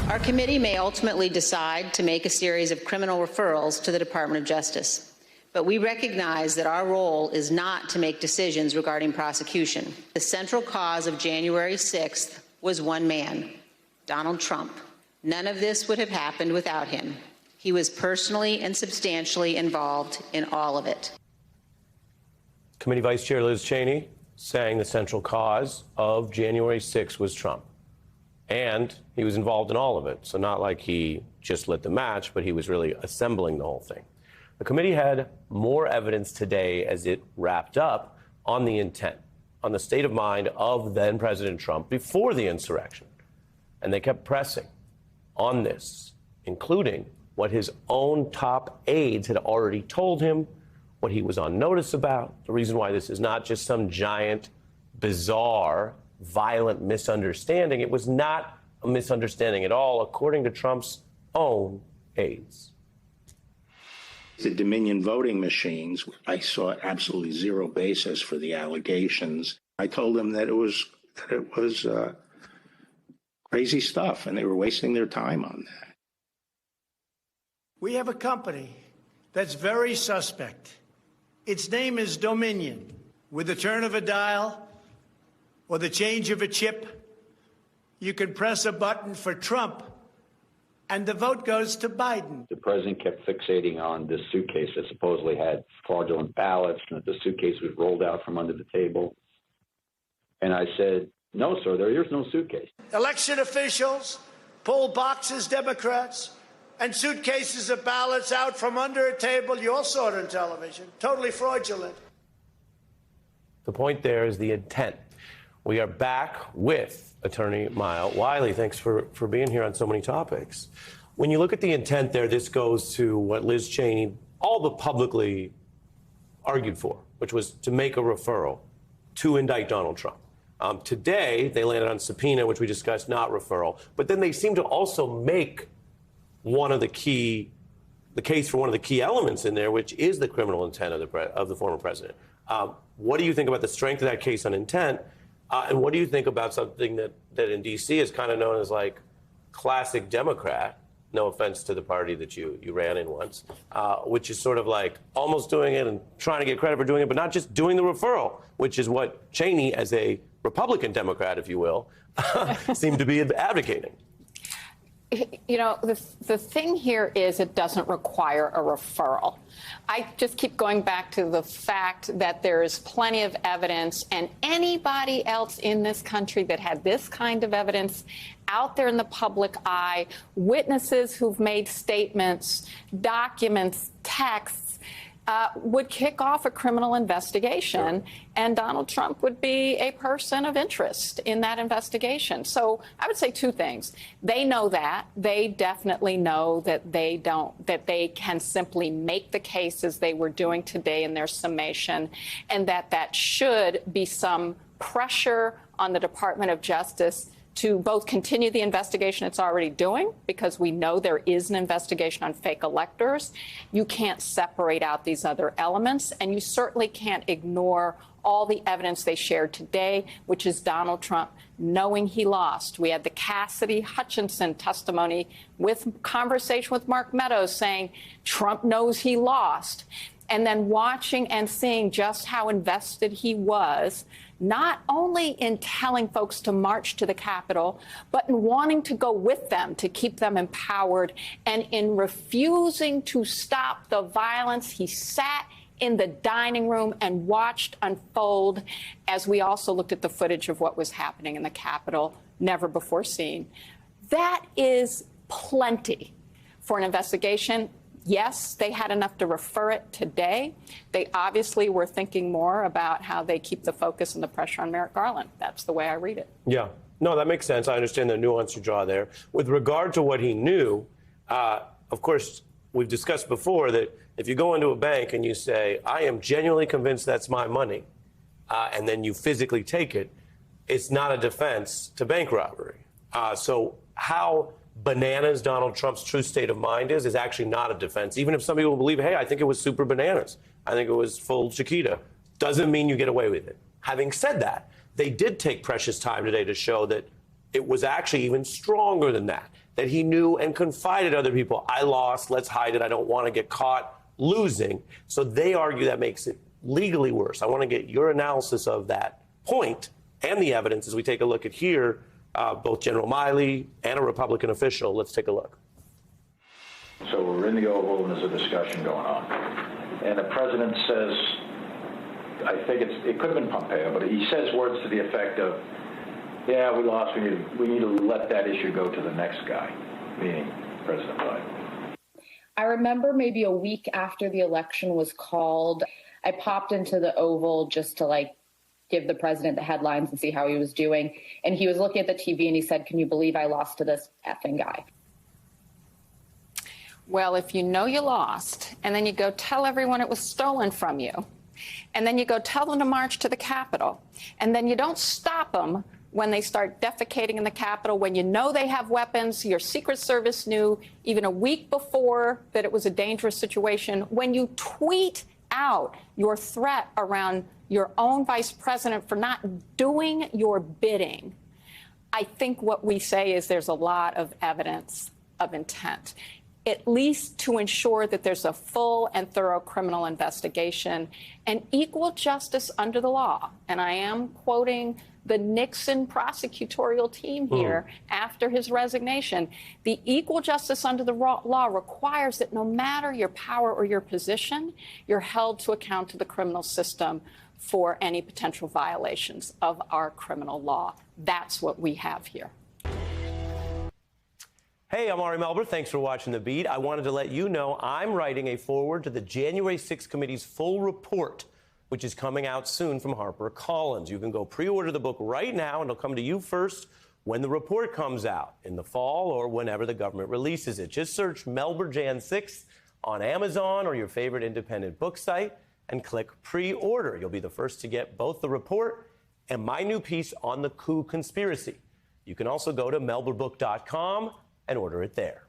Our committee may ultimately decide to make a series of criminal referrals to the Department of Justice, but we recognize that our role is not to make decisions regarding prosecution. The central cause of January 6th was one man, Donald Trump. None of this would have happened without him. He was personally and substantially involved in all of it. Committee Vice Chair Liz Cheney saying the central cause of January 6th was Trump. And he was involved in all of it. So not like he just lit the match, but he was really assembling the whole thing. The committee had more evidence today as it wrapped up on the intent, on the state of mind of then President Trump before the insurrection. And they kept pressing on this, including what his own top aides had already told him, what he was on notice about, the reason why this is not just some giant, bizarre, violent misunderstanding. It was not a misunderstanding at all, according to Trump's own aides. The Dominion voting machines, I saw absolutely zero basis for the allegations. I told them that it was crazy stuff, and they were wasting their time on that. We have a company that's very suspect. Its name is Dominion. With the turn of a dial or the change of a chip, you can press a button for Trump, and the vote goes to Biden. The president kept fixating on this suitcase that supposedly had fraudulent ballots, and that the suitcase was rolled out from under the table. And I said, no, sir, there is no suitcase. Election officials pull boxes, Democrats, and suitcases of ballots out from under a table. You all saw it on television. Totally fraudulent. The point there is the intent. We are back with Attorney Maya Wiley. Thanks for being here on so many topics. When you look at the intent there, this goes to what Liz Cheney all but publicly argued for, which was to make a referral to indict Donald Trump. Today, they landed on subpoena, which we discussed, not referral. But then they seem to also make the case for one of the key elements in there, which is the criminal intent of the former president. What do you think about the strength of that case on intent? And what do you think about something that in D.C. is kind of known as like classic Democrat, no offense to the party that you ran in once, which is sort of like almost doing it and trying to get credit for doing it, but not just doing the referral, which is what Cheney, as a Republican Democrat, if you will, seemed to be advocating. You know, the thing here is it doesn't require a referral. I just keep going back to the fact that there is plenty of evidence, and anybody else in this country that had this kind of evidence out there in the public eye, witnesses who've made statements, documents, texts, would kick off a criminal investigation, and Donald Trump would be a person of interest in that investigation. So I would say two things. They know that. They definitely know that they can simply make the case as they were doing today in their summation, and that should be some pressure on the Department of Justice to both continue the investigation it's already doing, because we know there is an investigation on fake electors. You can't separate out these other elements, and you certainly can't ignore all the evidence they shared today, which is Donald Trump knowing he lost. We had the Cassidy Hutchinson testimony with conversation with Mark Meadows saying Trump knows he lost. And then watching and seeing just how invested he was, not only in telling folks to march to the Capitol, but in wanting to go with them to keep them empowered, and in refusing to stop the violence. He sat in the dining room and watched unfold, as we also looked at the footage of what was happening in the Capitol, never before seen. That is plenty for an investigation. Yes, they had enough to refer it today. They obviously were thinking more about how they keep the focus and the pressure on Merrick Garland. That's the way I read it. Yeah. No, that makes sense. I understand the nuance you draw there. With regard to what he knew, of course, we've discussed before that if you go into a bank and you say, I am genuinely convinced that's my money, and then you physically take it, it's not a defense to bank robbery. So how bananas Donald Trump's true state of mind is actually not a defense. Even if some people believe, hey, I think it was super bananas, I think it was full Chiquita, doesn't mean you get away with it. Having said that, they did take precious time today to show that it was actually even stronger than that, that he knew and confided to other people, I lost, let's hide it, I don't want to get caught losing. So they argue that makes it legally worse. I want to get your analysis of that point and the evidence as we take a look at here, both General Miley and a Republican official. Let's take a look. So we're in the Oval and there's a discussion going on. And the president says, I think it could have been Pompeo, but he says words to the effect of, yeah, we lost, we need to let that issue go to the next guy, meaning President Biden. I remember maybe a week after the election was called, I popped into the Oval just to give the president the headlines and see how he was doing. And he was looking at the TV and he said, can you believe I lost to this effing guy? Well, if you know you lost, and then you go tell everyone it was stolen from you, and then you go tell them to march to the Capitol, and then you don't stop them when they start defecating in the Capitol, when you know they have weapons, your Secret Service knew even a week before that it was a dangerous situation, when you tweet out your threat around your own vice president for not doing your bidding, I think what we say is there's a lot of evidence of intent, at least to ensure that there's a full and thorough criminal investigation and equal justice under the law. And I am quoting the Nixon prosecutorial team here after his resignation. The equal justice under the law requires that no matter your power or your position, you're held to account to the criminal system for any potential violations of our criminal law. That's what we have here. Hey, I'm Ari Melber. Thanks for watching The Beat. I wanted to let you know I'm writing a foreword to the January 6th committee's full report, which is coming out soon from HarperCollins. You can go pre-order the book right now, and it'll come to you first when the report comes out in the fall or whenever the government releases it. Just search Melber Jan 6th on Amazon or your favorite independent book site and click pre-order. You'll be the first to get both the report and my new piece on the coup conspiracy. You can also go to melberbook.com and order it there.